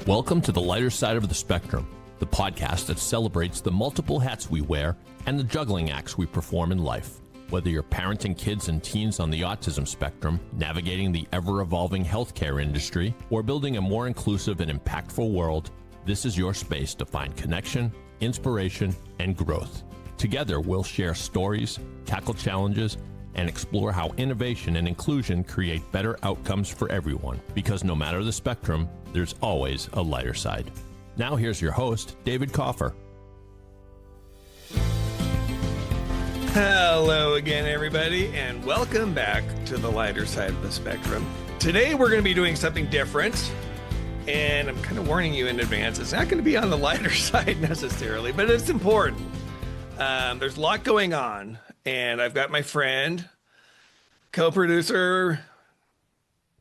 Welcome to the lighter side of the spectrum, the podcast that celebrates the multiple hats we wear and the juggling acts we perform in life. Whether you're parenting kids and teens on the autism spectrum, navigating the ever-evolving healthcare industry, or building a more inclusive and impactful world, this is your space to find connection, inspiration, and growth. Together, we'll share stories, tackle challenges, and explore how innovation and inclusion create better outcomes for everyone. Because no matter the spectrum, there's always a lighter side. Now here's your host, David Coffer. Hello again, everybody, and welcome back to the lighter side of the spectrum. Today, we're going to be doing something different, and I'm kind of warning you in advance. It's not going to be on the lighter side necessarily, but it's important. There's a lot going on, and I've got my friend, co-producer,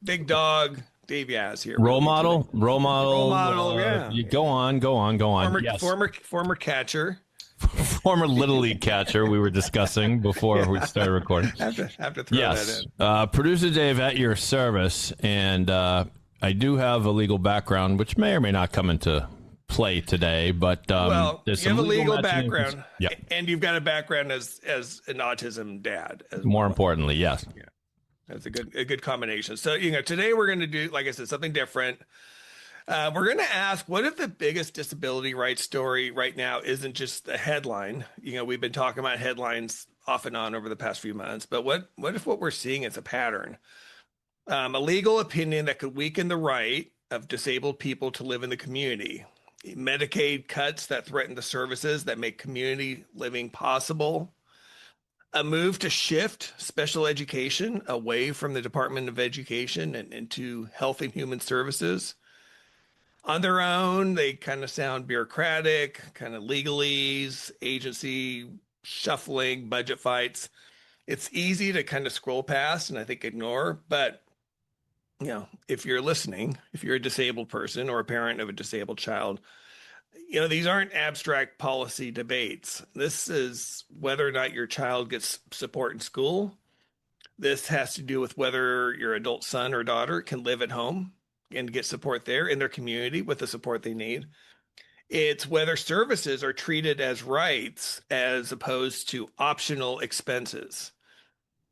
big dog, Dave Yaz here. Role model, yeah. You go on. Former catcher. Former Little League catcher we were discussing before we started recording. Have to throw that in. Producer Dave at your service, and I do have a legal background, which may or may not come into play today, but there's you have a legal background, and you've got a background as an autism dad. More importantly, yes. Yeah, that's a good combination. So today we're going to do, like I said, something different. We're going to ask, what if the biggest disability rights story right now isn't just the headline? We've been talking about headlines off and on over the past few months, but what if what we're seeing is a pattern? A legal opinion that could weaken the right of disabled people to live in the community. Medicaid cuts that threaten the services that make community living possible. A move to shift special education away from the Department of Education and into Health and Human Services. On their own, they kind of sound bureaucratic, kind of legalese, agency shuffling, budget fights. It's easy to kind of scroll past and I think ignore, but if you're listening, if you're a disabled person or a parent of a disabled child, these aren't abstract policy debates. This is whether or not your child gets support in school. This has to do with whether your adult son or daughter can live at home and get support there in their community with the support they need. It's whether services are treated as rights as opposed to optional expenses.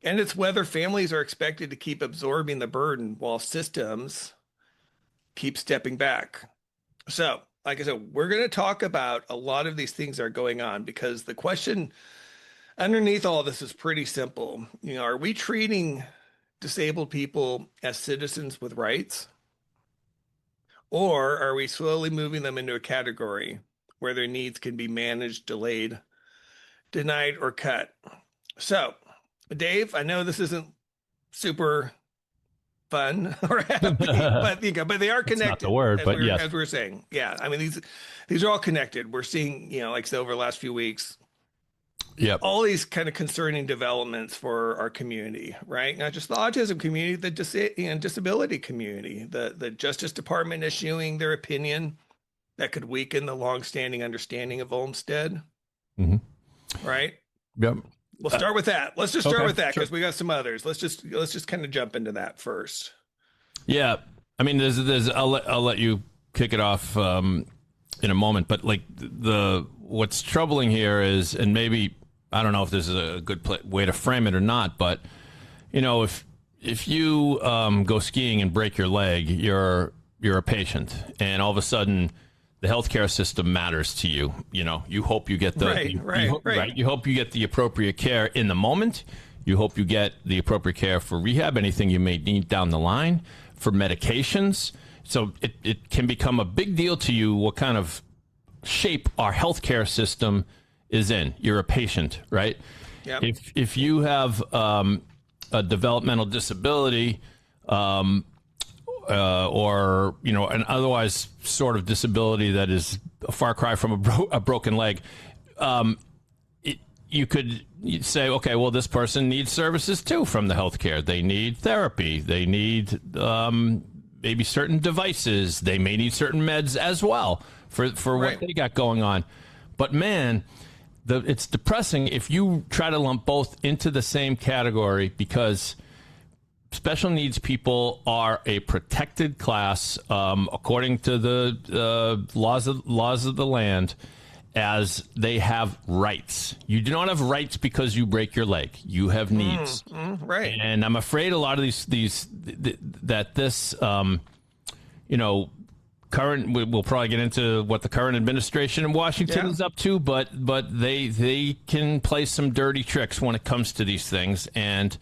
And it's whether families are expected to keep absorbing the burden while systems keep stepping back. So, like I said, we're going to talk about a lot of these things that are going on because the question underneath all this is pretty simple. Are we treating disabled people as citizens with rights? Or are we slowly moving them into a category where their needs can be managed, delayed, denied, or cut? So, Dave, I know this isn't super fun or happy, but they are connected. That's not the word, yes. As we're saying, yeah. I mean, these are all connected. We're seeing, like I said, over the last few weeks, all these kind of concerning developments for our community, right? Not just the autism community, the disability community. The Justice Department issuing their opinion that could weaken the longstanding understanding of Olmstead, right? Yep. We'll start with that. Let's just start with that because sure. we got some others. Let's just kind of jump into that first. Yeah, I mean, there's. I'll let you kick it off in a moment. But like what's troubling here is, and maybe I don't know if this is a good way to frame it or not, but if you go skiing and break your leg, you're a patient, and all of a sudden the healthcare system matters to you. You hope you get You hope you get the appropriate care in the moment. You hope you get the appropriate care for rehab, anything you may need down the line, for medications. So it can become a big deal to you what kind of shape our healthcare system is in. You're a patient, right? Yep. If you have a developmental disability, or an otherwise sort of disability that is a far cry from a broken leg, you could say, okay, well, this person needs services too from the healthcare. They need therapy. They need maybe certain devices. They may need certain meds as well for what they got going on. But man, it's depressing if you try to lump both into the same category, because special needs people are a protected class according to the laws of the land, as they have rights. You do not have rights because you break your leg. You have needs. Right. And I'm afraid a lot of this current, we'll probably get into what the current administration in Washington is up to, but they can play some dirty tricks when it comes to these things. And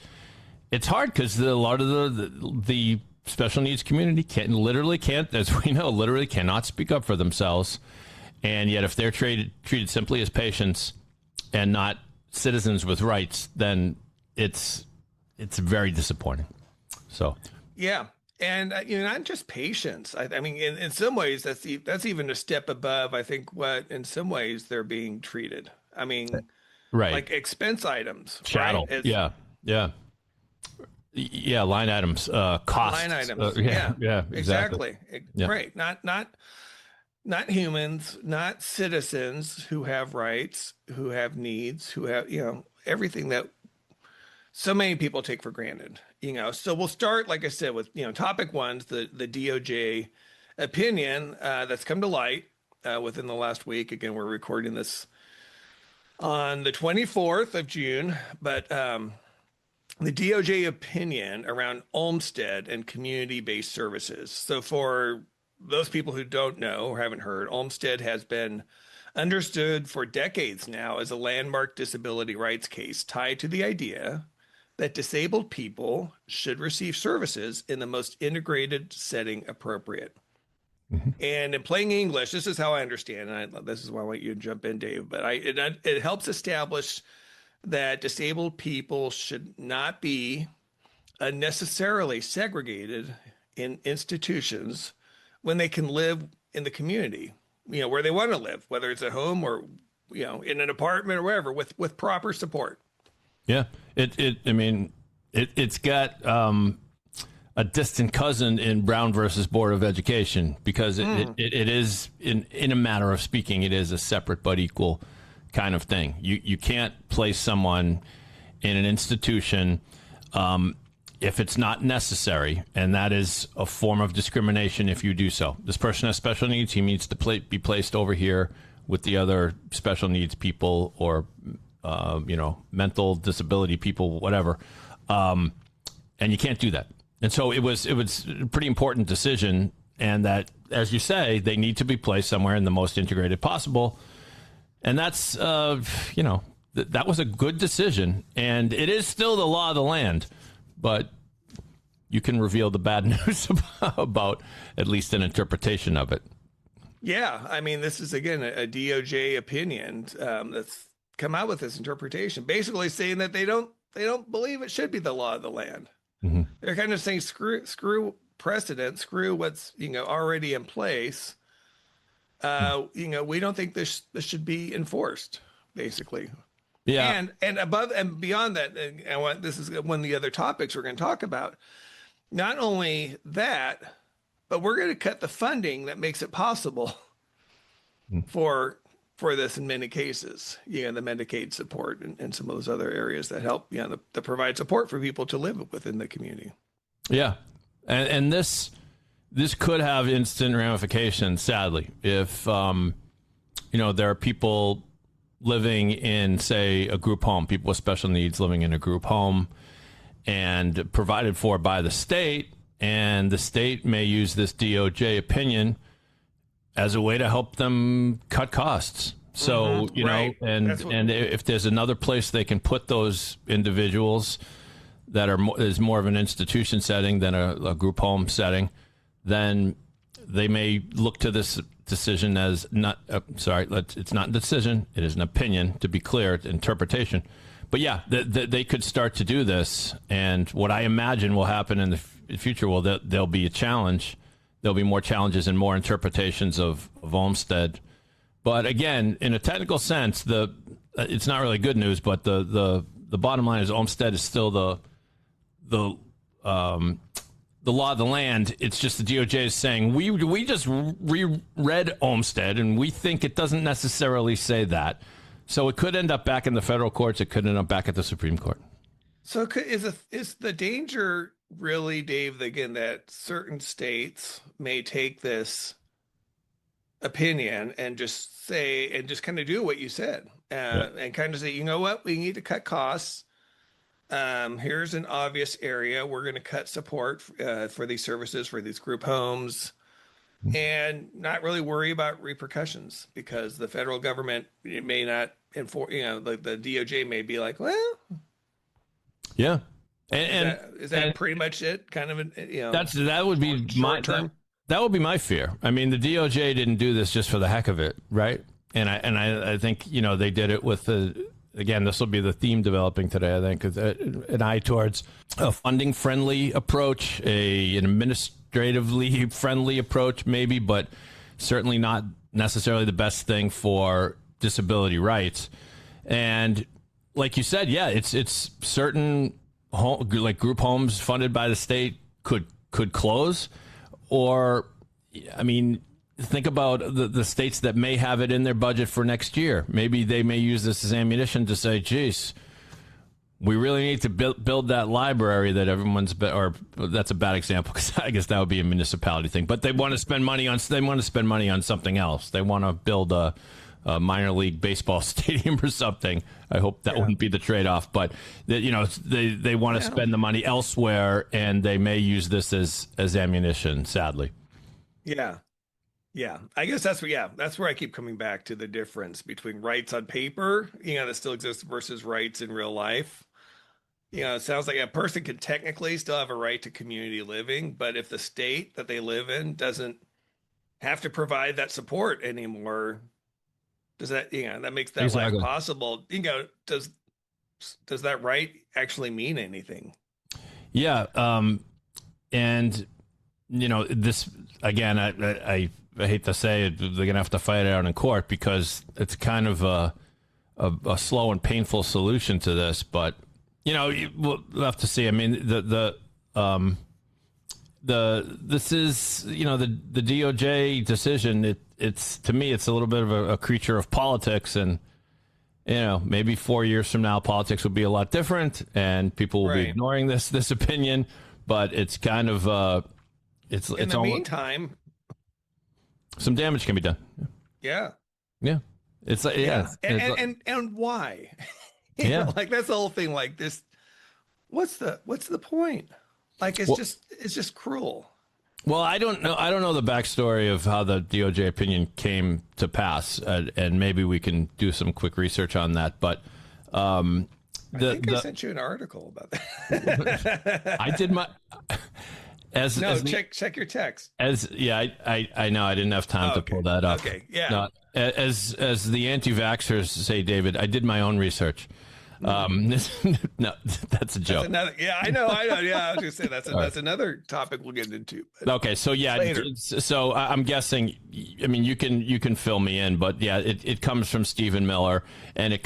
it's hard because a lot of the special needs community can't, as we know, literally cannot speak up for themselves. And yet if they're treated simply as patients and not citizens with rights, then it's very disappointing. So, yeah. And not just patients. I mean, in some ways, that's even a step above, I think, what in some ways they're being treated. I mean, right, like expense items, chattel. Right? Yeah. Line items, costs. Line items. Exactly. Yeah. Right. Not humans, not citizens who have rights, who have needs, who have everything that so many people take for granted. So we'll start, like I said, with topic one, the DOJ opinion that's come to light within the last week. Again, we're recording this on the 24th of June, but the DOJ opinion around Olmstead and community-based services. So for those people who don't know or haven't heard, Olmstead has been understood for decades now as a landmark disability rights case tied to the idea that disabled people should receive services in the most integrated setting appropriate. Mm-hmm. And in plain English, this is how I understand, and this is why I want you to jump in, Dave, but it helps establish that disabled people should not be unnecessarily segregated in institutions when they can live in the community, where they want to live, whether it's at home or, in an apartment or wherever, with proper support. Yeah, it's got a distant cousin in Brown versus Board of Education, because it is, in a matter of speaking, it is a separate but equal kind of thing. You can't place someone in an institution if it's not necessary, and that is a form of discrimination if you do so. This person has special needs. He needs to be placed over here with the other special needs people, or mental disability people, whatever. And you can't do that. And so it was a pretty important decision, and that, as you say, they need to be placed somewhere in the most integrated possible. And that's, that was a good decision, and it is still the law of the land, but you can reveal the bad news about at least an interpretation of it. Yeah. I mean, this is, again, a DOJ opinion that's come out with this interpretation, basically saying that they don't believe it should be the law of the land. Mm-hmm. They're kind of saying screw precedent, screw what's already in place. We don't think this should be enforced, basically. Yeah. And above and beyond that, and this is one of the other topics we're going to talk about. Not only that, but we're going to cut the funding that makes it possible for this in many cases, the Medicaid support and some of those other areas that help, that provide support for people to live within the community. Yeah. And this could have instant ramifications, sadly, if, there are people living in, say, a group home, people with special needs living in a group home and provided for by the state, and the state may use this DOJ opinion as a way to help them cut costs. So, right. And if there's another place they can put those individuals that is more of an institution setting than a group home setting, then they may look to this decision as not, it's not a decision, it is an opinion, to be clear, interpretation. But yeah, they could start to do this. And what I imagine will happen in the future, there'll be a challenge. There'll be more challenges and more interpretations of Olmstead. But again, in a technical sense, it's not really good news, but the bottom line is Olmstead is still the law of the land. It's just the DOJ is saying, we just reread Olmstead, and we think it doesn't necessarily say that. So it could end up back in the federal courts. It could end up back at the Supreme Court. So is the danger really, Dave, again, that certain states may take this opinion and just say, and just kind of do what you said, Yeah. and kind of say, you know what, we need to cut costs. Here's an obvious area. We're going to cut support for these services, for these group homes, and not really worry about repercussions because the federal government it may not enforce, the DOJ may be like, well, Yeah. is that pretty much it? Kind of, That would be short term. That would be my fear. I mean, the DOJ didn't do this just for the heck of it, right? And I think they did it with again, this will be the theme developing today. I think an eye towards a funding friendly approach, an administratively friendly approach, maybe, but certainly not necessarily the best thing for disability rights. And like you said, yeah, it's certain like group homes funded by the state could close, or I mean, think about the states that may have it in their budget for next year. Maybe they may use this as ammunition to say, geez, we really need to build that library that everyone's or that's a bad example because I guess that would be a municipality thing, but they want to spend money on something else. They want to build a minor league baseball stadium or something. I hope that wouldn't be the trade-off, but they want to spend the money elsewhere, and they may use this as ammunition, sadly. Yeah. Yeah, I guess that's where I keep coming back to the difference between rights on paper, that still exists versus rights in real life. It sounds like a person can technically still have a right to community living, but if the state that they live in doesn't have to provide that support anymore, does that, that makes that Exactly. life possible? Does that right actually mean anything? Yeah. And this again, I hate to say it, they're going to have to fight it out in court because it's kind of a slow and painful solution to this. But we'll have to see. I mean, this is the DOJ decision. It's to me, it's a little bit of a creature of politics, and maybe 4 years from now, politics will be a lot different, and people will be ignoring this opinion. But it's kind of it's in the meantime. Some damage can be done. Yeah. Yeah. It's like, yeah. And why? Like that's the whole thing. Like this, what's the point? Like, it's just cruel. Well, I don't know the backstory of how the DOJ opinion came to pass. And maybe we can do some quick research on that. But, I think I sent you an article about that. I did my, check your text. I know I didn't have time to pull that up. Okay. Yeah. No, as the anti-vaxxers say, David, I did my own research. No, that's a joke. I know. Yeah, I was gonna say that's another topic we'll get into. Okay, so later. So I'm guessing. I mean, you can fill me in, but yeah, it comes from Stephen Miller, and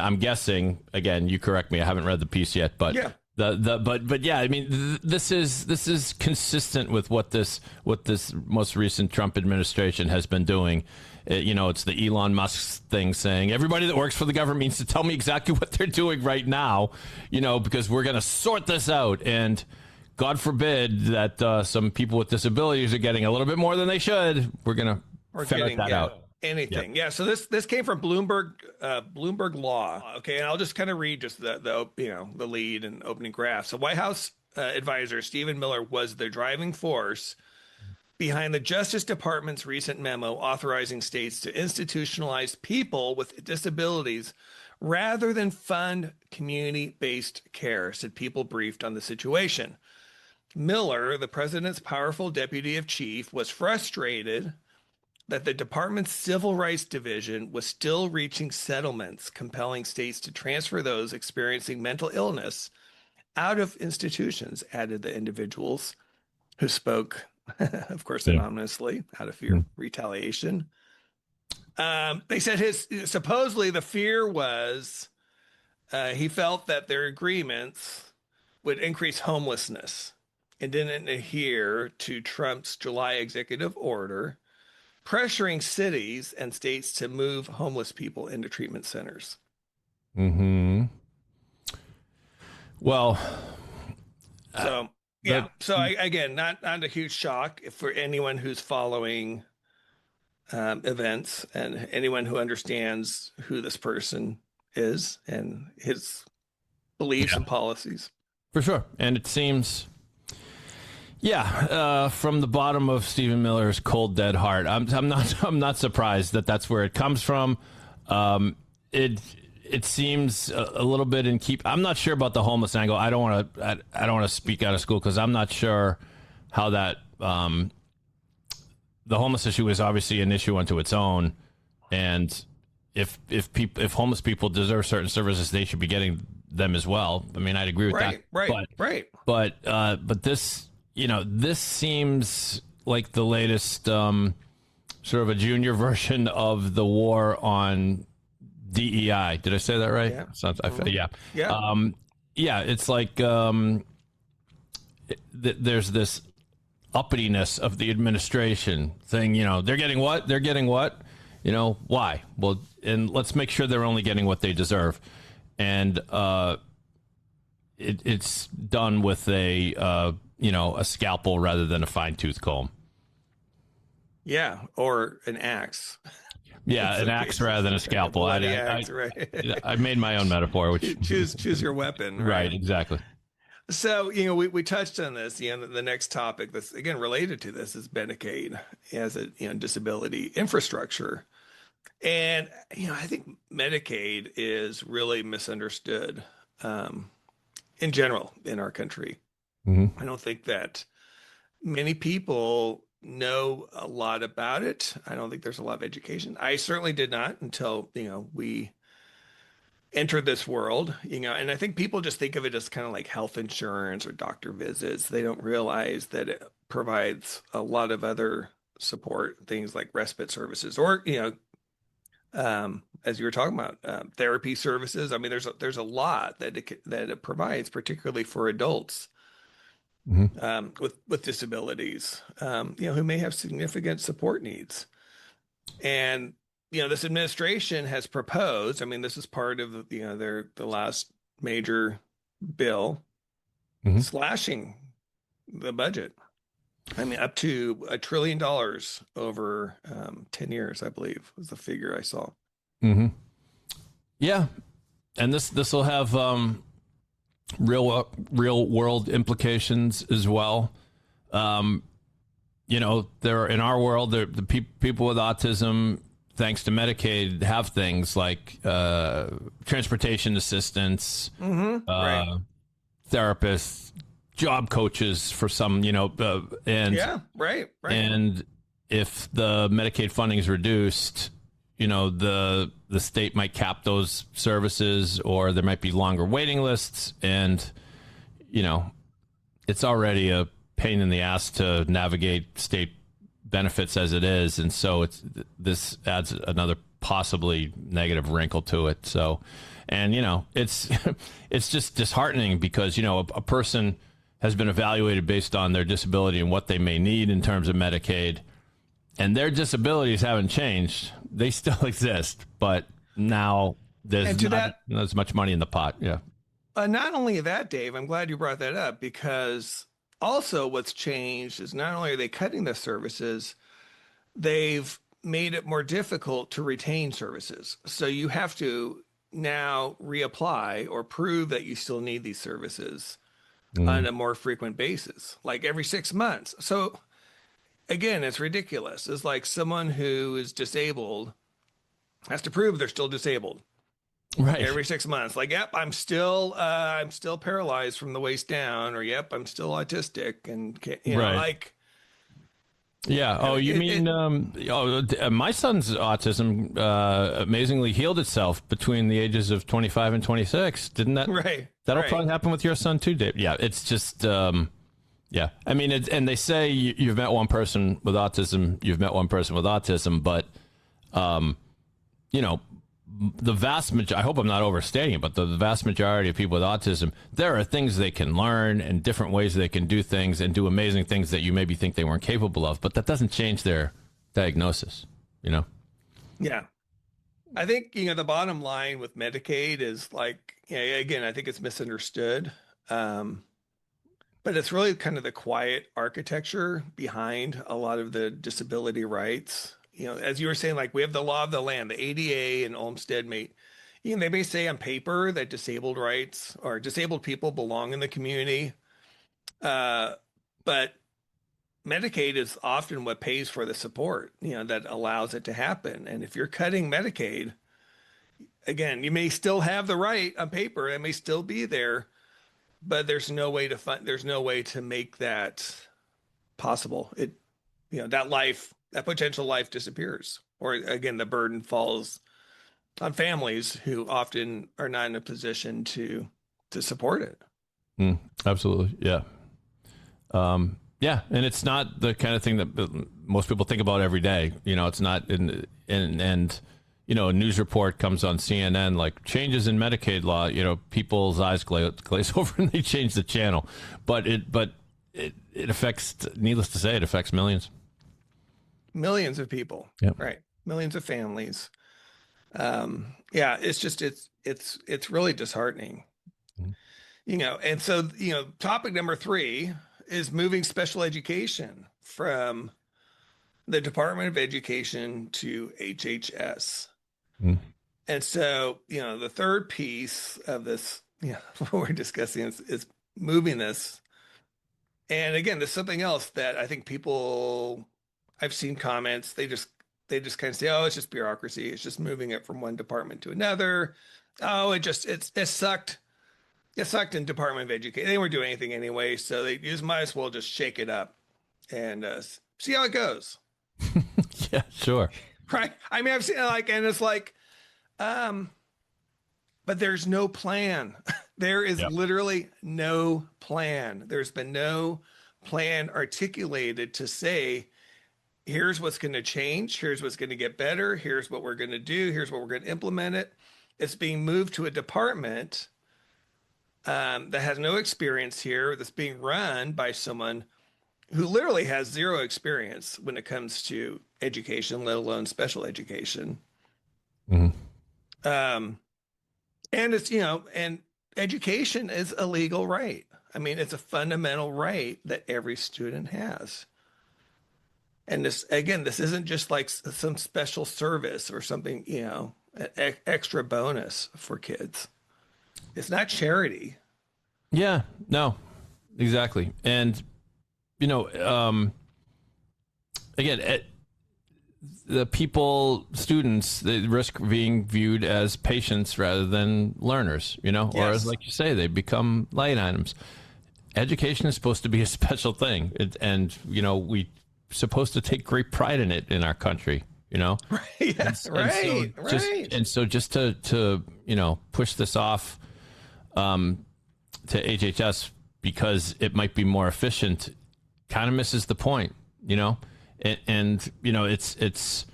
I'm guessing again. You correct me. I haven't read the piece yet, but yeah. But yeah, I mean, this is consistent with what this most recent Trump administration has been doing. It's the Elon Musk thing saying everybody that works for the government needs to tell me exactly what they're doing right now, because we're going to sort this out. And God forbid that some people with disabilities are getting a little bit more than they should. We're going to ferret that out. Anything. Yeah. So this came from Bloomberg Law. Okay. And I'll just kind of read just the lead and opening graph. So White House advisor Stephen Miller was the driving force behind the Justice Department's recent memo authorizing states to institutionalize people with disabilities rather than fund community-based care, said people briefed on the situation. Miller, the president's powerful deputy of chief, was frustrated that the department's civil rights division was still reaching settlements, compelling states to transfer those experiencing mental illness out of institutions, added the individuals who spoke, of course, anonymously out of fear of retaliation. They said supposedly the fear was he felt that their agreements would increase homelessness and didn't adhere to Trump's July executive order pressuring cities and states to move homeless people into treatment centers. Well, So yeah, but so again, not a huge shock for anyone who's following events and anyone who understands who this person is and his beliefs yeah, and policies. for sure. And it seems, yeah, from the bottom of Stephen Miller's cold dead heart, I'm not surprised that that's where it comes from. It seems a little bit in keep. I'm not sure about the homeless angle. I don't want to speak out of school because I'm not sure how that. The homeless issue is obviously an issue unto its own, and if homeless people deserve certain services, they should be getting them as well. I mean, I'd agree with that. But this, this seems like the latest sort of a junior version of the war on DEI. Did I say that right? Yeah. Yeah. Yeah. Yeah. It's like there's this uppityness of the administration saying, they're getting what? They're getting what? Why? Well, and let's make sure they're only getting what they deserve. And it's done with a scalpel rather than a fine-tooth comb. Yeah, or an axe. Yeah, an axe rather than a scalpel. Right. I made my own metaphor, which choose your weapon. Right, exactly. So, we touched on this. The next topic that's again related to this is Medicaid as a disability infrastructure. And I think Medicaid is really misunderstood in general in our country. Mm-hmm. I don't think that many people know a lot about it. I don't think there's a lot of education. I certainly did not until we entered this world, and I think people just think of it as kind of like health insurance or doctor visits. They don't realize that it provides a lot of other support, things like respite services, or as you were talking about, therapy services. I mean, there's a lot that it provides, particularly for adults with disabilities, who may have significant support needs. And this administration has proposed. I mean, this is part of the last major bill slashing the budget. I mean, up to $1 trillion over 10 years, I believe, was the figure I saw. Mm-hmm. Yeah, and this will have real world implications as well. There in our world, the people with autism, thanks to Medicaid, have things like transportation assistance, therapists, job coaches for some, and yeah, right. And if the Medicaid funding is reduced, the state might cap those services, or there might be longer waiting lists, and it's already a pain in the ass to navigate state benefits as it is, and so this adds another possibly negative wrinkle to it. So, and it's it's just disheartening because a person has been evaluated based on their disability and what they may need in terms of Medicaid, and their disabilities haven't changed. They still exist, but now there's not as much money in the pot. Yeah. Not only that, Dave, I'm glad you brought that up, because also what's changed is not only are they cutting the services, they've made it more difficult to retain services. So you have to now reapply or prove that you still need these services on a more frequent basis, like every 6 months. So again, it's ridiculous. It's like someone who is disabled has to prove they're still disabled. Right. Every 6 months. Like, yep, I'm still paralyzed from the waist down, or yep, I'm still autistic, and like. Yeah. Oh, you mean my son's autism amazingly healed itself between the ages of 25 and 26. Didn't that? Right. That'll probably happen with your son too, Dave. Yeah. It's just, yeah. I mean, and they say you've met one person with autism. You've met one person with autism, but, the vast majority, I hope I'm not overstating it, but the vast majority of people with autism, there are things they can learn and different ways they can do things and do amazing things that you maybe think they weren't capable of, but that doesn't change their diagnosis, Yeah. I think, the bottom line with Medicaid is like, again, I think it's misunderstood. but it's really kind of the quiet architecture behind a lot of the disability rights. As you were saying, like we have the law of the land, the ADA and Olmstead they may say on paper that disabled rights or disabled people belong in the community. But Medicaid is often what pays for the support, that allows it to happen. And if you're cutting Medicaid, again, you may still have the right on paper, it may still be there, but there's no way to make that possible. That potential life disappears. Or again, the burden falls on families who often are not in a position to support it. Absolutely. Yeah. Yeah. And it's not the kind of thing that most people think about every day. It's not and a news report comes on CNN, like changes in Medicaid law, people's eyes glaze over and they change the channel. But it affects, needless to say, it affects millions. Millions of people. Yep. Right. Millions of families. It's just, it's really disheartening. And so, topic number 3 is moving special education from the Department of Education to HHS. And so, the third piece of this, what we're discussing is moving this. And again, there's something else that I think I've seen comments, they just kind of say, oh, it's just bureaucracy. It's just moving it from one department to another. Oh, it sucked. It sucked in Department of Education. They weren't doing anything anyway, so they just might as well just shake it up and see how it goes. Yeah, sure. Right. I mean, I've seen and it's like, but there's no plan. There is literally no plan. There's been no plan articulated to say, here's what's going to change. Here's what's going to get better. Here's what we're going to do. Here's what we're going to implement it. It's being moved to a department that has no experience here, that's being run by someone who literally has zero experience when it comes to education, let alone special education. And it's, and education is a legal right. I mean, it's a fundamental right that every student has. And this isn't just like some special service or something, extra bonus for kids. It's not charity. Yeah, no, exactly. And, again, students, they risk being viewed as patients rather than learners, or as, like you say, they become line items. Education is supposed to be a special thing. We're supposed to take great pride in it in our country, Right. Yes, right. So just to push this off to HHS because it might be more efficient kind of misses the point, and it's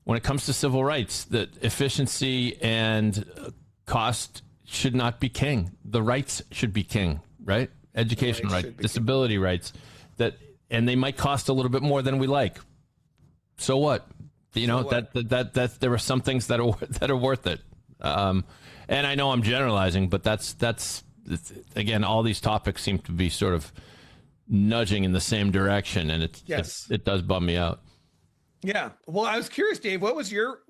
when it comes to civil rights, that efficiency and cost should not be king. The rights should be king, right? Education rights, disability rights, and they might cost a little bit more than we like. So what? That there are some things that are worth it. And I know I'm generalizing, but that's again, all these topics seem to be sort of nudging in the same direction, and it does bum me out. Yeah. Well, I was curious, Dave, what was your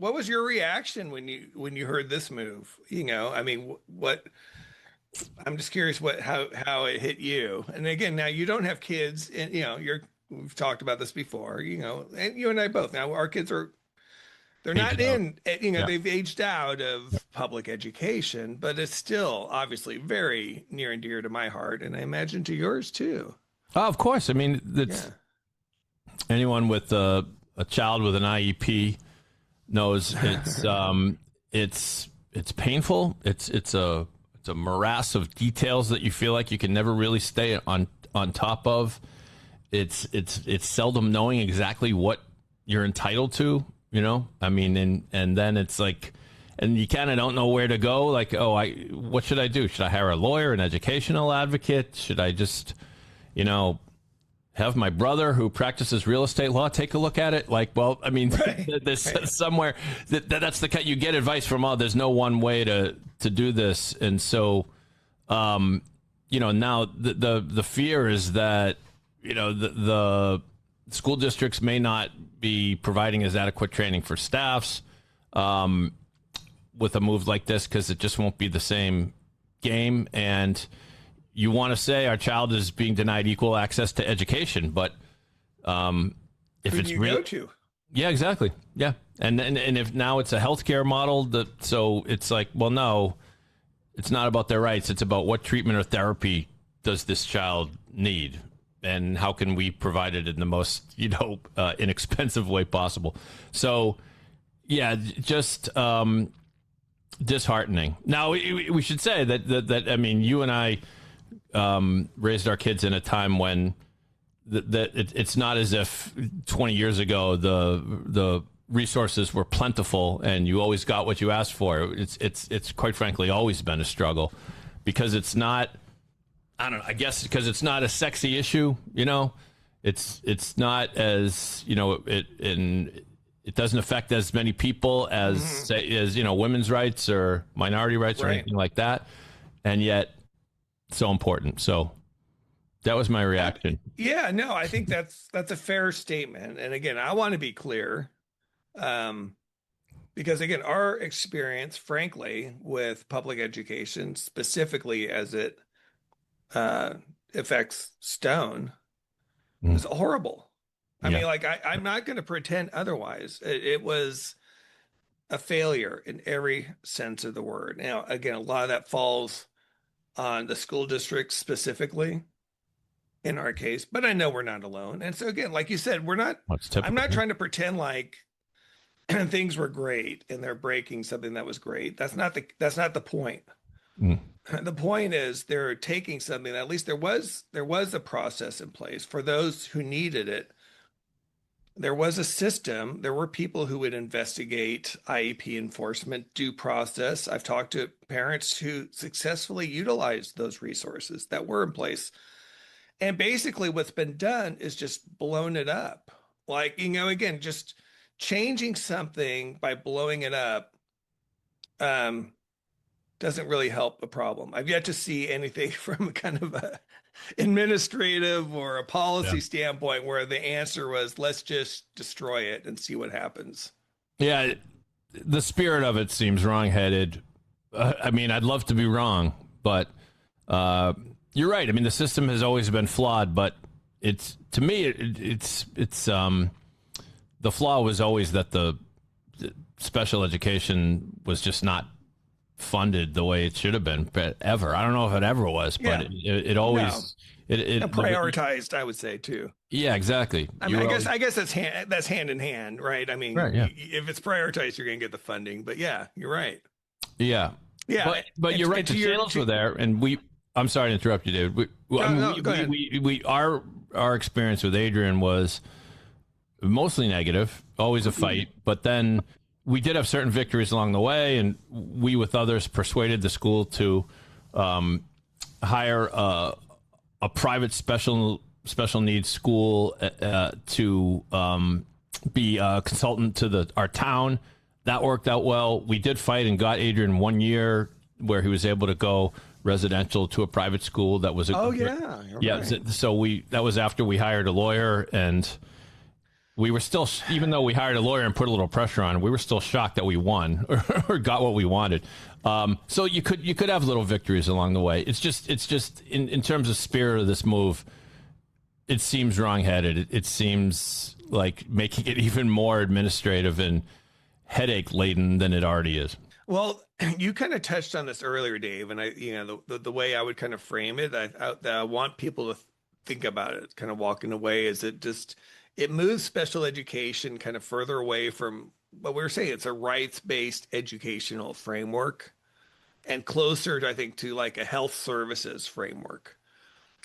reaction when you heard this move? I mean, I'm just curious how it hit you. And again, now you don't have kids, and we've talked about this before, and you and I both. Now our kids they're not in, they've aged out of public education, but it's still obviously very near and dear to my heart, and I imagine to yours too. Oh, of course. I mean, anyone with a child with an IEP knows it's painful. It's a morass of details that you feel like you can never really stay on top of. It's seldom knowing exactly what you're entitled to. I mean, and then it's like, and you kind of don't know where to go. Like, what should I do? Should I hire a lawyer, an educational advocate? Should I just, have my brother who practices real estate law take a look at it? Like, well, I mean, there's somewhere that's the cut. You get advice from, there's no one way to do this. And so, now the fear is that, the school districts may not be providing as adequate training for staffs with a move like this, because it just won't be the same game. And you want to say our child is being denied equal access to education, but if Who it's do you real, go to? yeah, exactly, yeah, and if now it's a healthcare model, so it's like, well, no, it's not about their rights. It's about what treatment or therapy does this child need, and how can we provide it in the most inexpensive way possible. So, yeah, just disheartening. Now, we should say that I mean, you and I raised our kids in a time when it's not as if 20 years ago the resources were plentiful and you always got what you asked for. It's quite frankly always been a struggle, because it's not, I don't know, I guess because it's not a sexy issue, it's not as, it doesn't affect as many people as say, as women's rights or minority rights or anything like that, and yet so important. So that was my reaction. Yeah, no, I think that's a fair statement. And again, I want to be clear, because again, our experience, frankly, with public education, specifically as it affects Stone, is horrible. I mean, like, I'm not going to pretend otherwise. It was a failure in every sense of the word. Now, again, a lot of that falls on the school district specifically in our case, but I know we're not alone. And so again, like you said, I'm not trying to pretend like things were great and they're breaking something that was great. That's not the point. The point is they're taking something that at least there was a process in place for those who needed it. There was a system. There were people who would investigate IEP enforcement, due process. I've talked to parents who successfully utilized those resources that were in place. And basically what's been done is just blown it up. Like, again, just changing something by blowing it up doesn't really help a problem. I've yet to see anything from kind of a administrative or a policy standpoint where the answer was, let's just destroy it and see what happens. Yeah, the spirit of it seems wrongheaded. I mean, I'd love to be wrong, but you're right. I mean, the system has always been flawed, but it's, to me, it's the flaw was always that the special education was just not funded the way it should have been ever. I don't know if it ever was, but it always it prioritized, I would say, too. Yeah, exactly. I mean, I guess that's hand in hand, right? I mean, if it's prioritized, you're going to get the funding. But yeah, you're right. Yeah. But you're right. The channels were there, and I'm sorry to interrupt you, David. Our experience with Adrian was mostly negative, always a fight, but then we did have certain victories along the way, and we, with others, persuaded the school to hire a private special needs school to be a consultant to our town. That worked out well. We did fight and got Adrian 1 year where he was able to go residential to a private school. That was right. So that was after we hired a lawyer, and we were still, even though we hired a lawyer and put a little pressure on, we were still shocked that we won or got what we wanted. So you could have little victories along the way. It's just in terms of spirit of this move, it seems wrongheaded. It seems like making it even more administrative and headache laden than it already is. Well, you kind of touched on this earlier, Dave, and the way I would kind of frame it, I want people to think about it, kind of walking away, is it moves special education kind of further away from what we were saying. It's a rights-based educational framework and closer, I think, to like a health services framework.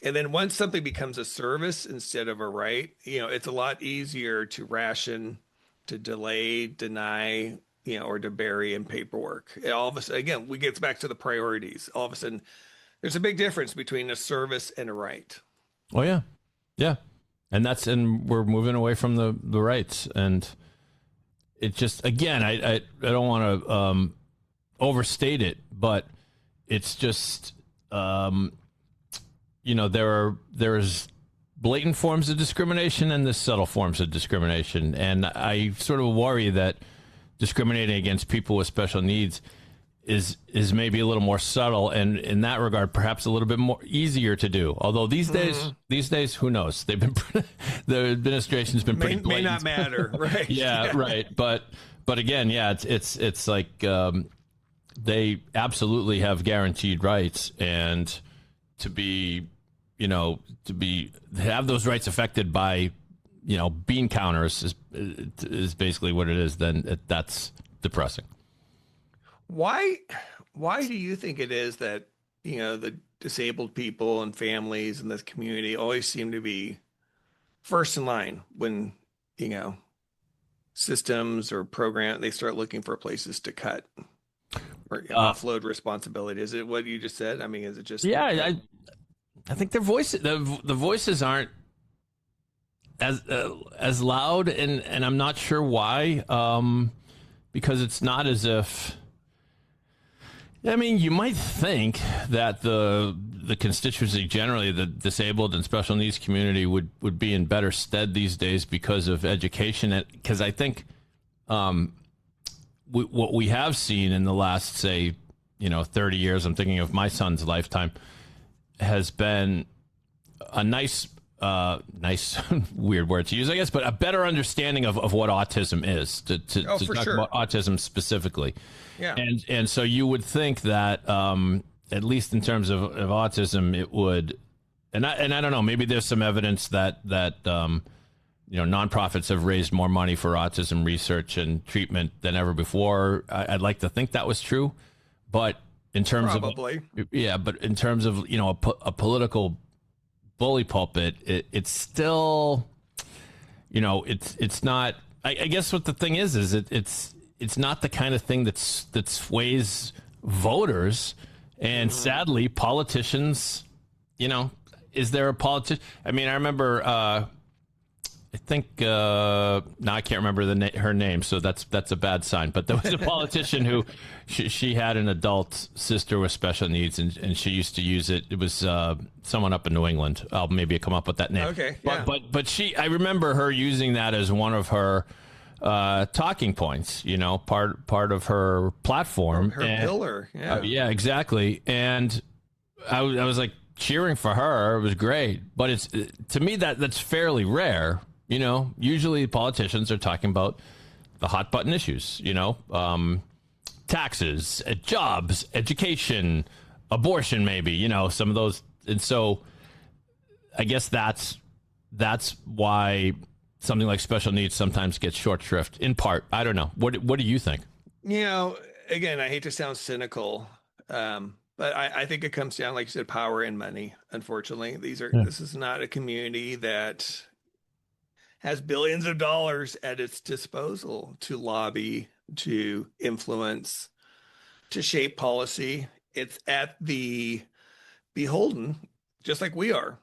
And then once something becomes a service instead of a right, it's a lot easier to ration, to delay, deny, or to bury in paperwork. All of a sudden, again, we get back to the priorities. All of a sudden, there's a big difference between a service and a right. Oh, yeah. Yeah. And we're moving away from the rights. And it just, again, I don't want to overstate it, but it's just, there's blatant forms of discrimination and there's subtle forms of discrimination. And I sort of worry that discriminating against people with special needs is maybe a little more subtle, and in that regard, perhaps a little bit more easier to do. Although these days, who knows? They've been the administration's been pretty blatant. May not matter, right? Yeah, right. But again, yeah, it's like they absolutely have guaranteed rights, and to have those rights affected by bean counters is basically what it is. Then that's depressing. Why do you think it is that, the disabled people and families in this community always seem to be first in line when, systems or they start looking for places to cut or offload responsibility? Is it what you just said? I mean, is it just... Yeah, I think their voices, the voices aren't as loud, and I'm not sure why, because it's not as if... I mean, you might think that the constituency generally, the disabled and special needs community would be in better stead these days because of education. Because I think what we have seen in the last, say, 30 years, I'm thinking of my son's lifetime, has been a nice weird word to use, I guess, but a better understanding of what autism is, to talk about autism specifically. Yeah. And so you would think that, at least in terms of autism, it would, and I don't know, maybe there's some evidence that nonprofits have raised more money for autism research and treatment than ever before. I'd like to think that was true, but in terms of a political bully pulpit, it's still, it's not. I guess what the thing is it's not the kind of thing that sways voters, and sadly, politicians. Is there a politician? I mean, I remember. I think now I can't remember her name, so that's a bad sign. But there was a politician who she had an adult sister with special needs, and she used to use it. It was someone up in New England. I'll maybe come up with that name. Okay, yeah. But I remember her using that as one of her talking points. Part of her platform, her pillar. Yeah, yeah, exactly. And I was like cheering for her. It was great, but it's to me that's fairly rare. Usually politicians are talking about the hot button issues, taxes, jobs, education, abortion, maybe, some of those. And so I guess that's why something like special needs sometimes gets short shrift in part. I don't know. What do you think? Again, I hate to sound cynical, but I think it comes down, like you said, power and money. Unfortunately, this is not a community that has billions of dollars at its disposal to lobby, to influence, to shape policy. It's at the beholden, just like we are,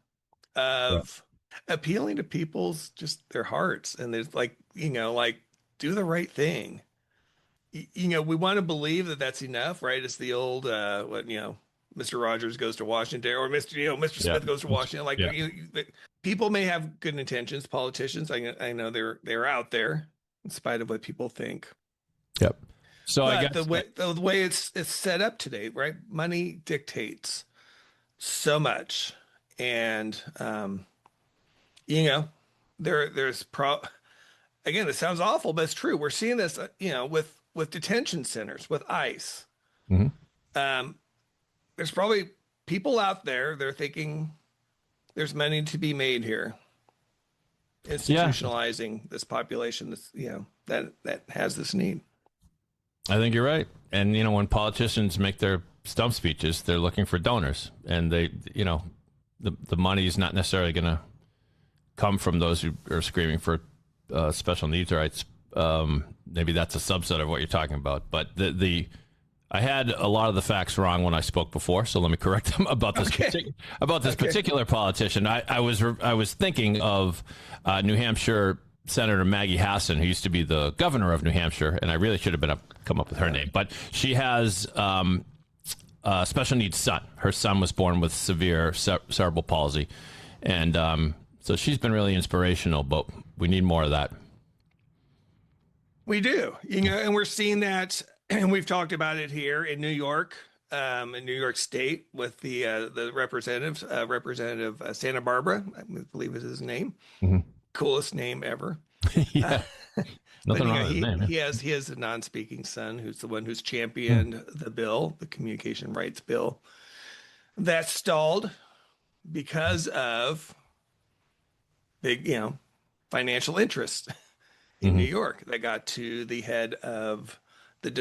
of appealing to people's their hearts. And there's do the right thing. We want to believe that that's enough, right? It's the old, Mr. Rogers goes to Washington, or Mr. Smith goes to Washington. People may have good intentions. Politicians, I know they're out there, in spite of what people think. Yep. So but I guess the way it's set up today, right? Money dictates so much, and there's again, it sounds awful, but it's true. We're seeing this, with detention centers, with ICE. Mm-hmm. There's probably people out there, they're thinking there's money to be made here. Institutionalizing this population that has this need. I think you're right. And, when politicians make their stump speeches, they're looking for donors. And they, the money is not necessarily going to come from those who are screaming for special needs rights. Maybe that's a subset of what you're talking about. But I had a lot of the facts wrong when I spoke before, so let me correct them about this particular politician. I was thinking of New Hampshire Senator Maggie Hassan, who used to be the governor of New Hampshire, and I really should have come up with her name. But she has special needs son. Her son was born with severe cerebral palsy, and so she's been really inspirational. But we need more of that. We do, and we're seeing that, and we've talked about it here in New York, in New York State, with the representatives, Representative Santa Barbara, I believe is his name, coolest name ever. Yeah, But nothing wrong with his name. he has a non-speaking son who's the one who's championed the bill, the communication rights bill, that stalled because of big, financial interests in New York that got to the head of the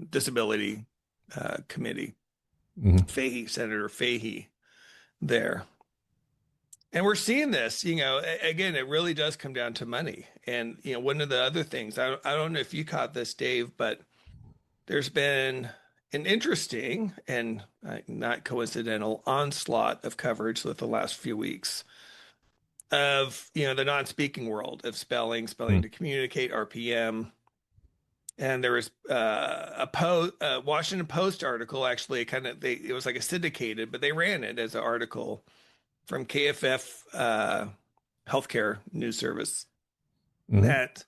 disability committee, Fahey, Senator Fahey, there. And we're seeing this, again, it really does come down to money. And, one of the other things, I don't know if you caught this, Dave, but there's been an interesting and not coincidental onslaught of coverage with the last few weeks of, the non-speaking world of spelling to communicate, RPM. And there was a Washington Post article, actually, it was like a syndicated, but they ran it as an article from KFF Healthcare News Service that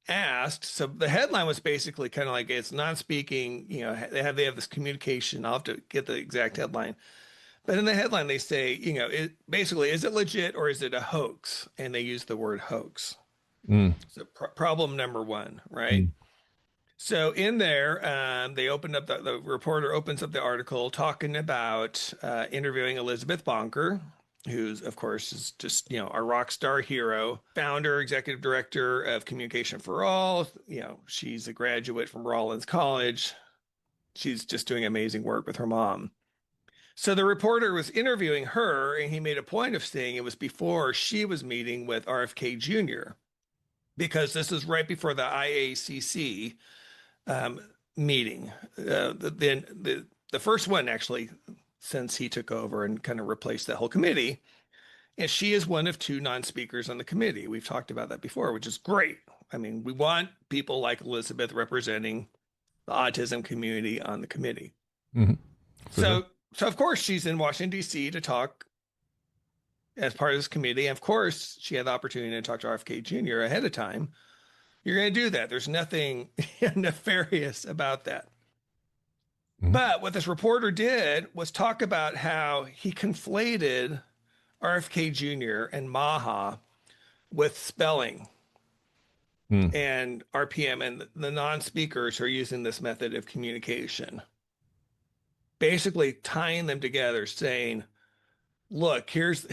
asked. So the headline was basically kind of like, it's non-speaking. They have this communication. I'll have to get the exact headline, but in the headline they say, basically, is it legit or is it a hoax? And they use the word hoax. So problem number one, right? So in there, they opened up the reporter opens up the article talking about interviewing Elizabeth Bonker, who's, of course, is just, our rock star hero, founder, executive director of Communication for All. She's a graduate from Rollins College. She's just doing amazing work with her mom. So the reporter was interviewing her, and he made a point of saying it was before she was meeting with RFK Jr., because this is right before the IACC meeting. The first one, actually, since he took over and kind of replaced that whole committee. And she is one of two non-speakers on the committee. We've talked about that before, which is great. I mean, we want people like Elizabeth representing the autism community on the committee. So of course, she's in Washington, D.C. to talk as part of this committee. And of course, she had the opportunity to talk to RFK Jr. ahead of time. You're going to do that. There's nothing nefarious about that. But what this reporter did was talk about how he conflated RFK Jr. and Maha with spelling and RPM and the non-speakers who are using this method of communication. Basically tying them together, saying, look, here's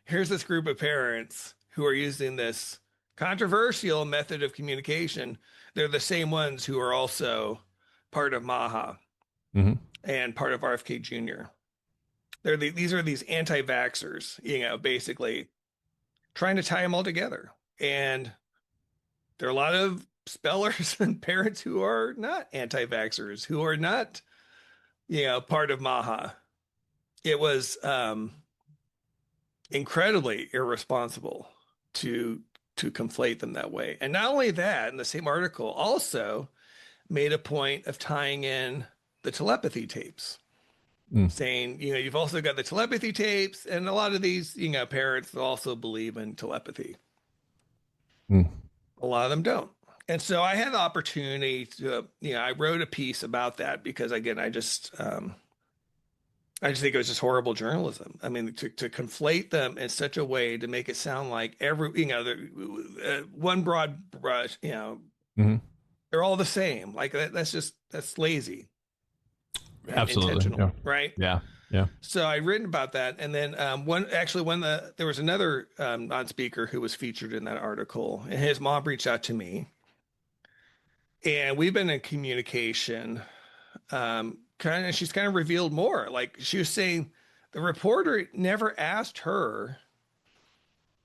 this group of parents who are using this controversial method of communication. They're the same ones who are also part of Maha. And part of RFK Jr. These are these anti-vaxxers, basically trying to tie them all together. And there are a lot of spellers and parents who are not anti-vaxxers, who are not, part of Maha. It was incredibly irresponsible to conflate them that way. And not only that, in the same article also made a point of tying in the telepathy tapes, saying, you've also got the telepathy tapes, and a lot of these, parents also believe in telepathy. A lot of them don't. And so I had the opportunity to, I wrote a piece about that because, again, I just think it was just horrible journalism. I mean, to conflate them in such a way to make it sound like one broad brush, they're all the same. Like that's lazy. Absolutely. Yeah. Right. Yeah. So I written about that. And then there was another non-speaker who was featured in that article, and his mom reached out to me, and we've been in communication. She's kind of revealed more. Like, she was saying the reporter never asked her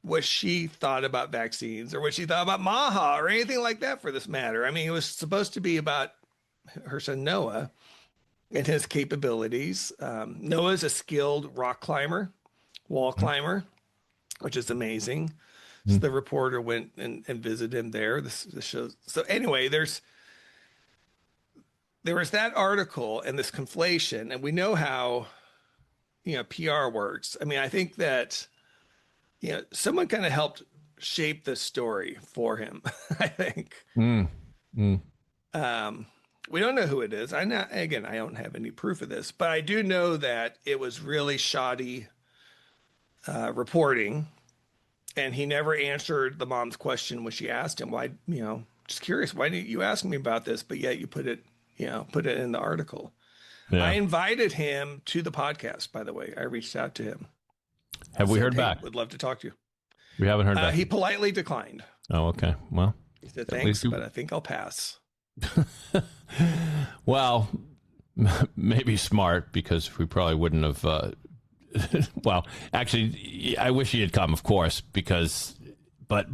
what she thought about vaccines or what she thought about Maha or anything like that, for this matter. I mean, it was supposed to be about her son Noah and his capabilities. Noah's a skilled rock climber, wall climber, which is amazing. So the reporter went and visited him there. This shows. So anyway, there was that article and this conflation, and we know how, PR works. I mean, I think that, someone kind of helped shape the story for him, I think. Mm, mm. We don't know who it is. Again, I don't have any proof of this, but I do know that it was really shoddy reporting, and he never answered the mom's question when she asked him, why, just curious, why didn't you ask me about this? But yet you put it in the article. Yeah. I invited him to the podcast, by the way. I reached out to him. Have we heard back? Would love to talk to you. We haven't heard back. He politely declined. Oh, okay. Well, he said, thanks, but I think I'll pass. Well, maybe smart, because we probably wouldn't have. Well, actually, I wish he had come, of course, because, but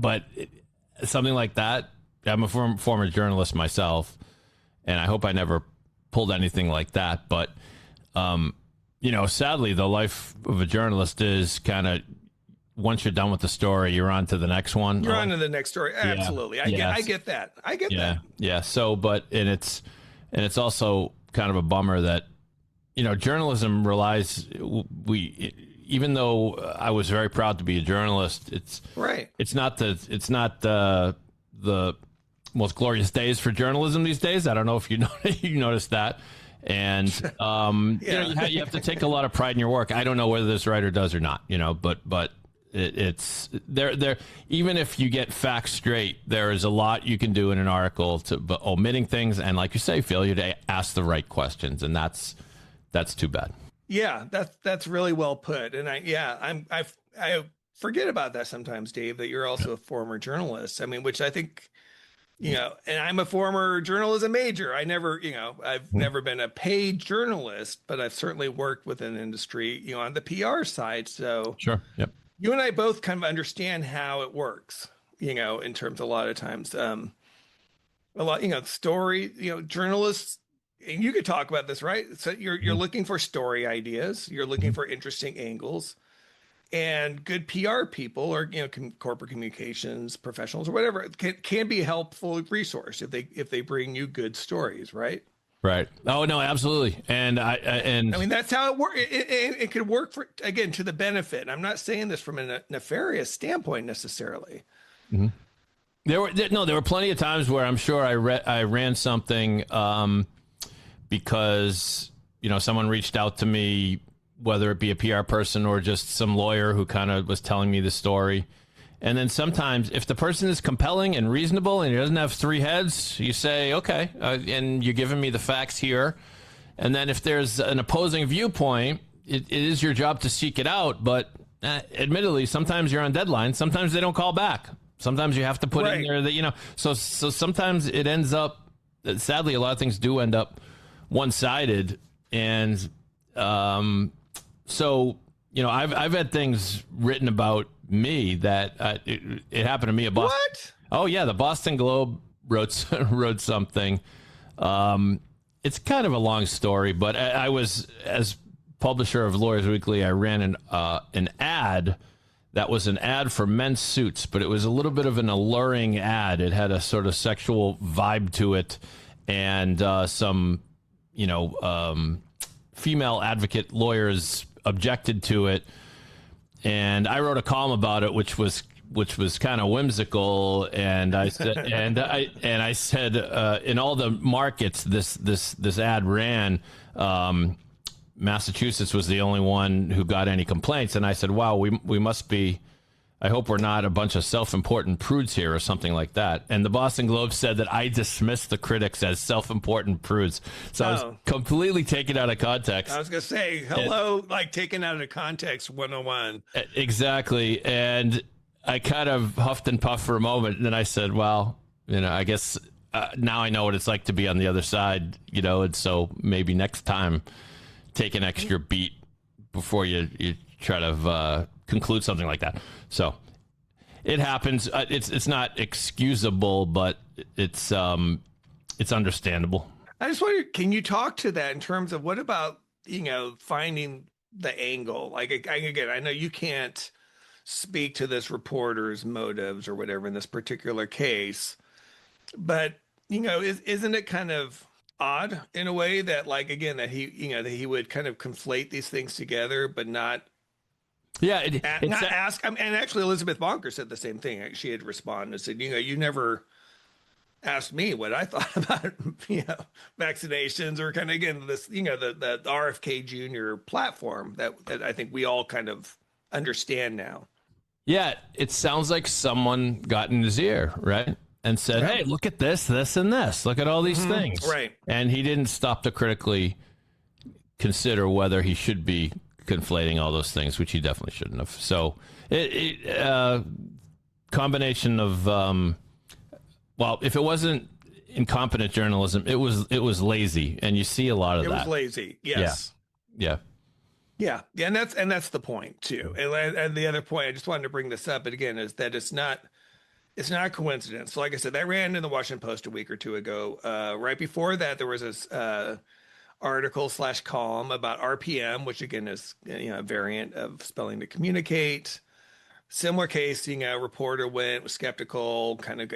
something like that. I'm a former journalist myself, and I hope I never pulled anything like that. But, sadly, the life of a journalist is kind of, once you're done with the story, you're on to the next one. You're on to the next story. Absolutely. Yeah. I get that. I get that. Yeah. So, and it's also kind of a bummer that, journalism relies, even though I was very proud to be a journalist, it's right. It's not the most glorious days for journalism these days. I don't know if you noticed that. And, you have to take a lot of pride in your work. I don't know whether this writer does or not, but it's there. Even if you get facts straight, there is a lot you can do in an article but omitting things. And like you say, failure to ask the right questions. And that's too bad. Yeah, that's really well put. And I forget about that sometimes, Dave, that you're also a former journalist. I mean, which I think, and I'm a former journalism major. I've never been a paid journalist, but I've certainly worked within an industry, on the PR side. So sure. Yep. You and I both kind of understand how it works, in terms of a lot of times, a lot, story, journalists, and you could talk about this, right? So you're looking for story ideas, you're looking for interesting angles, and good PR people or, corporate communications professionals or whatever can be a helpful resource if they bring you good stories, right? Right. Oh no, absolutely. And I mean, that's how it works. It could work to the benefit. And I'm not saying this from a nefarious standpoint necessarily. Mm-hmm. There were plenty of times where I'm sure I ran something because someone reached out to me, whether it be a PR person or just some lawyer who kind of was telling me the story. And then sometimes if the person is compelling and reasonable and he doesn't have three heads, you say, okay, and you're giving me the facts here. And then if there's an opposing viewpoint, it is your job to seek it out. But admittedly, sometimes you're on deadline. Sometimes they don't call back. Sometimes you have to put in there that, so sometimes it ends up, sadly, a lot of things do end up one-sided. And so, I've had things written about me that it happened to me. What? Oh yeah, the Boston Globe wrote something. It's kind of a long story, but I was, as publisher of Lawyers Weekly, I ran an ad that was an ad for men's suits, but it was a little bit of an alluring ad. It had a sort of sexual vibe to it, and some female advocate lawyers objected to it. And I wrote a column about it, which was kind of whimsical. And I said, I said, in all the markets this ad ran, Massachusetts was the only one who got any complaints. And I said, wow, we must be. I hope we're not a bunch of self-important prudes here or something like that. And the Boston Globe said that I dismissed the critics as self-important prudes. So I was completely taken out of context. I was going to say, hello, like taken out of context 101. Exactly. And I kind of huffed and puffed for a moment. And then I said, well, I guess now I know what it's like to be on the other side, and so maybe next time take an extra beat before you try to conclude something like that. So it happens. It's not excusable, but it's understandable. I just wonder, can you talk to that in terms of what about, finding the angle? Like, again, I know you can't speak to this reporter's motives or whatever in this particular case, but, isn't it kind of odd in a way that, like, again, that that he would kind of conflate these things together, but not Yeah, not ask. And actually, Elizabeth Bonker said the same thing. She had responded and said, you never asked me what I thought about vaccinations, or kind of, again, this, the RFK Jr. platform that I think we all kind of understand now. yeah, it sounds like someone got in his ear, right? And said, Yeah. hey, look at this, this, and this. Look at all these things. Right. And he didn't stop to critically consider whether he should be conflating all those things, which he definitely shouldn't have. So, combination of, well, if it wasn't incompetent journalism, it was lazy. And you see a lot of that. It was lazy. Yes. Yeah. Yeah, and that's the point too. And the other point, I just wanted to bring this up, but again, is that it's not a coincidence. So, like I said, that ran in the Washington Post a week or two ago. Right before that, there was this article / column about RPM, which again is a variant of spelling to communicate. Similar case, reporter was skeptical, kind of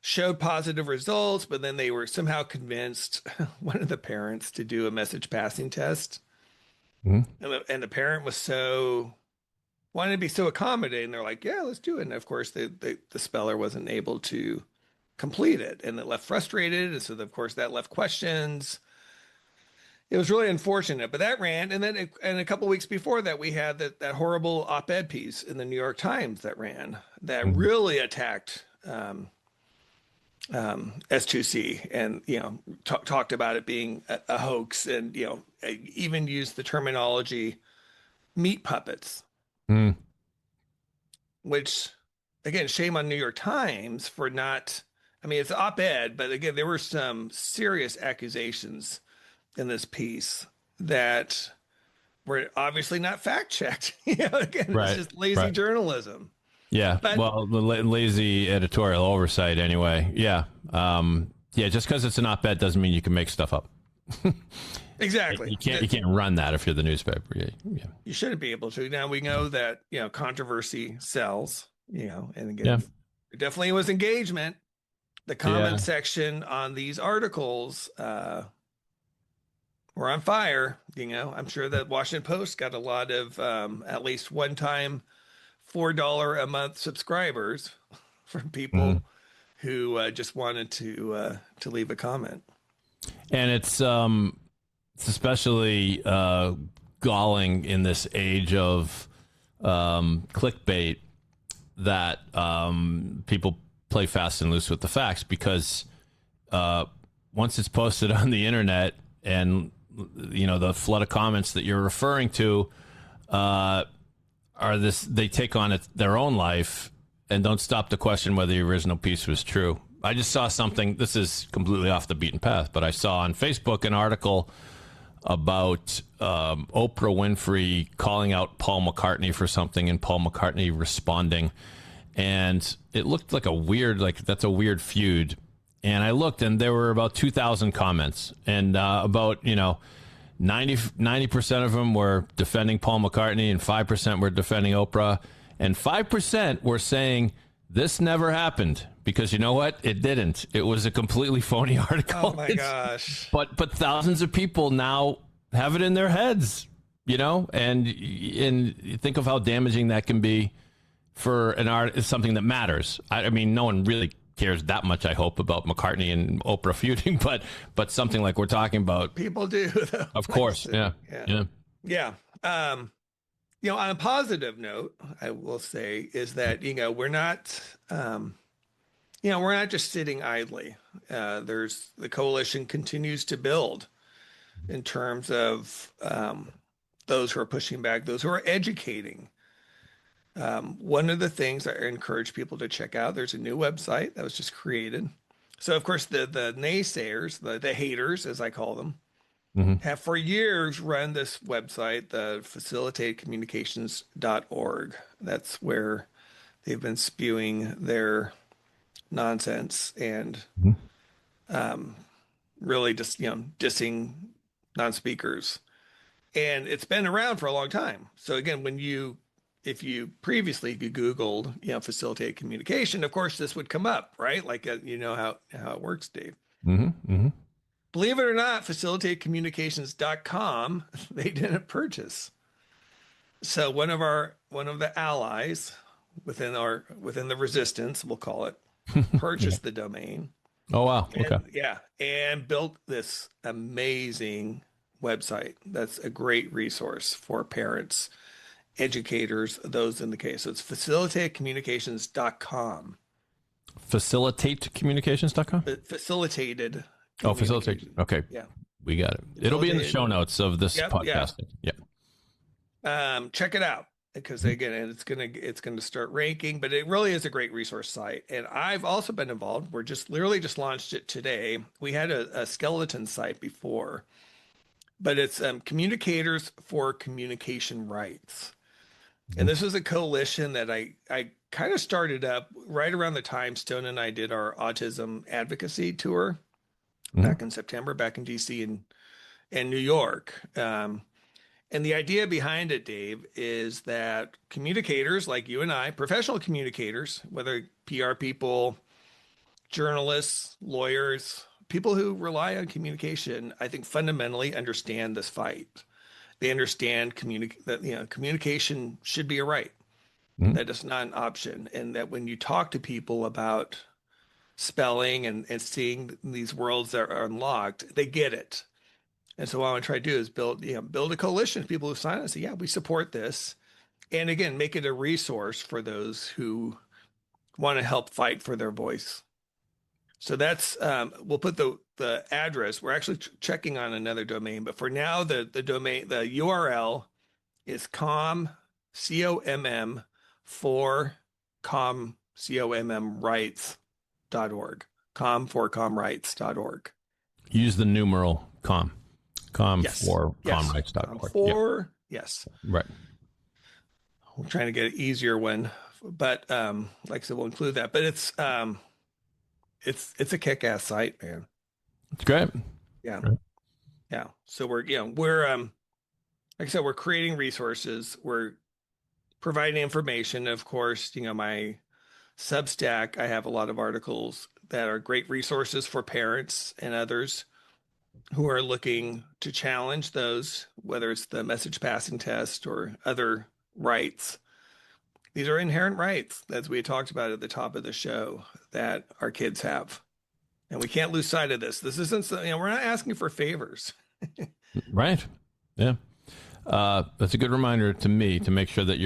showed positive results, but then they were somehow convinced one of the parents to do a message passing test. Mm-hmm. And the parent was wanted to be so accommodating. They're like, yeah, let's do it. And of course, the speller wasn't able to complete it, and it left frustrated. And so, of course, that left questions. It was really unfortunate, but that ran. And then and a couple of weeks before that, we had that horrible op-ed piece in the New York Times that ran that really attacked S2C, and talked about it being a hoax, and even used the terminology meat puppets, which, again, shame on New York Times for not. I mean, it's op-ed, but again, there were some serious accusations in this piece that were obviously not fact-checked. Again, right, it's just lazy journalism. Yeah, but, well, the lazy editorial oversight anyway. Yeah. Yeah, just because it's an op-ed doesn't mean you can make stuff up. Exactly. You can't run that if you're the newspaper. Yeah. You shouldn't be able to. Now we know that, controversy sells, and again, it definitely was engagement. The comment section on these articles were on fire. I'm sure that Washington Post got a lot of at least one-time $4 a month subscribers from people who just wanted to leave a comment. And it's especially galling in this age of clickbait that people play fast and loose with the facts, because once it's posted on the internet, and the flood of comments that you're referring to they take on their own life and don't stop to question whether the original piece was true. I just saw something, this is completely off the beaten path, but I saw on Facebook an article about Oprah Winfrey calling out Paul McCartney for something, and Paul McCartney responding. And it looked like that's a weird feud. And I looked, and there were about 2,000 comments, and about, 90% of them were defending Paul McCartney, and 5% were defending Oprah, and 5% were saying this never happened, because you know what? It didn't. It was a completely phony article. Oh my gosh. But thousands of people now have it in their heads, and you think of how damaging that can be for an art. It's something that matters. I mean, no one really cares that much, I hope, about McCartney and Oprah feuding, but something like we're talking about, people do, though. Of course. Yeah. On a positive note, I will say is that we're not just sitting idly. The coalition continues to build in terms of those who are pushing back, those who are educating. One of the things I encourage people to check out, there's a new website that was just created. So, of course, the naysayers, the haters, as I call them, have for years run this website, the facilitatedcommunications.org. That's where they've been spewing their nonsense and really just, dissing non-speakers. And it's been around for a long time. So again, if you Googled, facilitated communication, of course, this would come up, right? Like, how it works, Dave. believe it or not, facilitatecommunications.com, they didn't purchase. So one of the allies within the resistance, we'll call it, purchased the domain. Oh, wow. Okay. And built this amazing website. That's a great resource for parents, educators, those in the case. So it's facilitatecommunications.com. Facilitatecommunications.com? Facilitated. Oh, facilitate. Okay. Yeah. We got it. It'll be in the show notes of this podcast. Yeah. Check it out, because again, it's gonna start ranking, but it really is a great resource site. And I've also been involved. We're literally just launched it today. We had a skeleton site before, but it's Communicators for Communication Rights. And this is a coalition that I kind of started up right around the time Stone and I did our autism advocacy tour back in September, back in DC and New York. And the idea behind it, Dave, is that communicators like you and I, professional communicators, whether PR people, journalists, lawyers, people who rely on communication, I think fundamentally understand this fight. They understand that communication should be a right, that it's not an option, and that when you talk to people about spelling and seeing these worlds that are unlocked, they get it. And so what I want to try to do is build a coalition of people who sign up and say, yeah, we support this. And again, make it a resource for those who want to help fight for their voice. So that's, we'll put the address. We're actually checking on another domain, but for now, the domain, the URL is comm, COMM, for comm, COMM rights.org, comm4commrights.org. Use the numeral comm. Yes. For yes. commrights.org. Yes. Right. We're trying to get an easier one, but like I said, we'll include that. But it's a kick-ass site, man. It's great. Yeah. Great. Yeah. So we're like I said, we're creating resources. We're providing information. Of course, my Substack, I have a lot of articles that are great resources for parents and others who are looking to challenge those, whether it's the message passing test or other rights. These are inherent rights, as we had talked about at the top of the show, that our kids have. And we can't lose sight of this. This isn't, we're not asking for favors. Right. Yeah. That's a good reminder to me to make sure that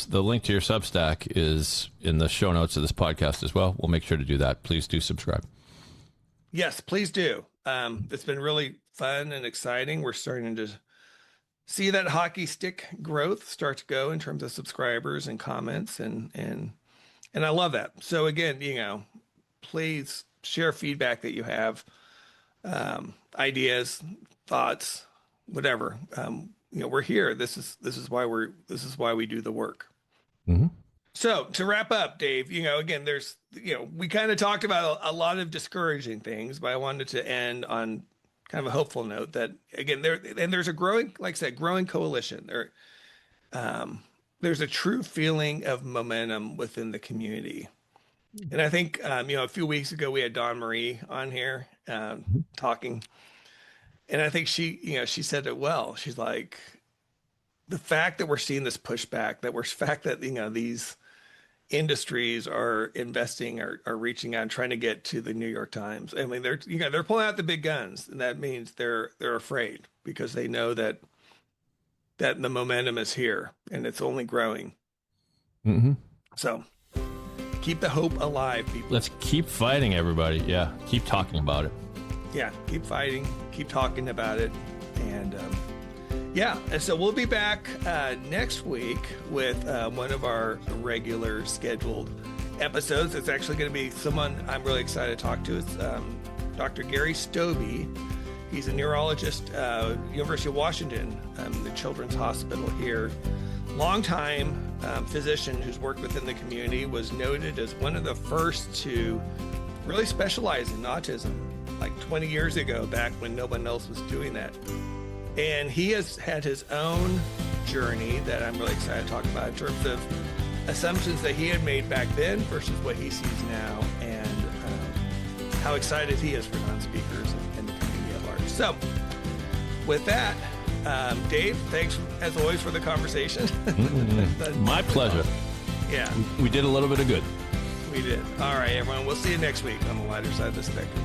the link to your Substack is in the show notes of this podcast as well. We'll make sure to do that. Please do subscribe. Yes, please do. It's been really fun and exciting. We're starting to see that hockey stick growth start to go in terms of subscribers and comments, and I love that. So again, please share feedback that you have, ideas, thoughts, whatever. We're here. This is why we do the work. Mm-hmm. So to wrap up, Dave, again, we kind of talked about a lot of discouraging things, but I wanted to end on kind of a hopeful note that, again, there's a growing, like I said, growing coalition. There's a true feeling of momentum within the community. And I think, a few weeks ago, we had Dawn Marie on here talking. And I think she said it well. She's like, the fact that we're seeing this pushback, that these industries are investing, are reaching out and trying to get to the New York Times. I mean, they're pulling out the big guns, and that means they're afraid because they know that the momentum is here and it's only growing. Mm-hmm. So keep the hope alive, people. Let's keep fighting, everybody. Yeah, keep talking about it. Yeah, keep fighting, keep talking about it, and and so we'll be back next week with one of our regular scheduled episodes. It's actually going to be someone I'm really excited to talk to. It's Dr. Gary Stobie. He's a neurologist, University of Washington, the Children's Hospital here. Longtime physician who's worked within the community, was noted as one of the first to really specialize in autism, like 20 years ago, back when no one else was doing that. And he has had his own journey that I'm really excited to talk about in terms of assumptions that he had made back then versus what he sees now, and how excited he is for non-speakers and the community at large. So, with that, Dave, thanks as always for the conversation. My pleasure. Yeah, We did a little bit of good. we did. All right, everyone. We'll see you next week on the lighter side of the spectrum.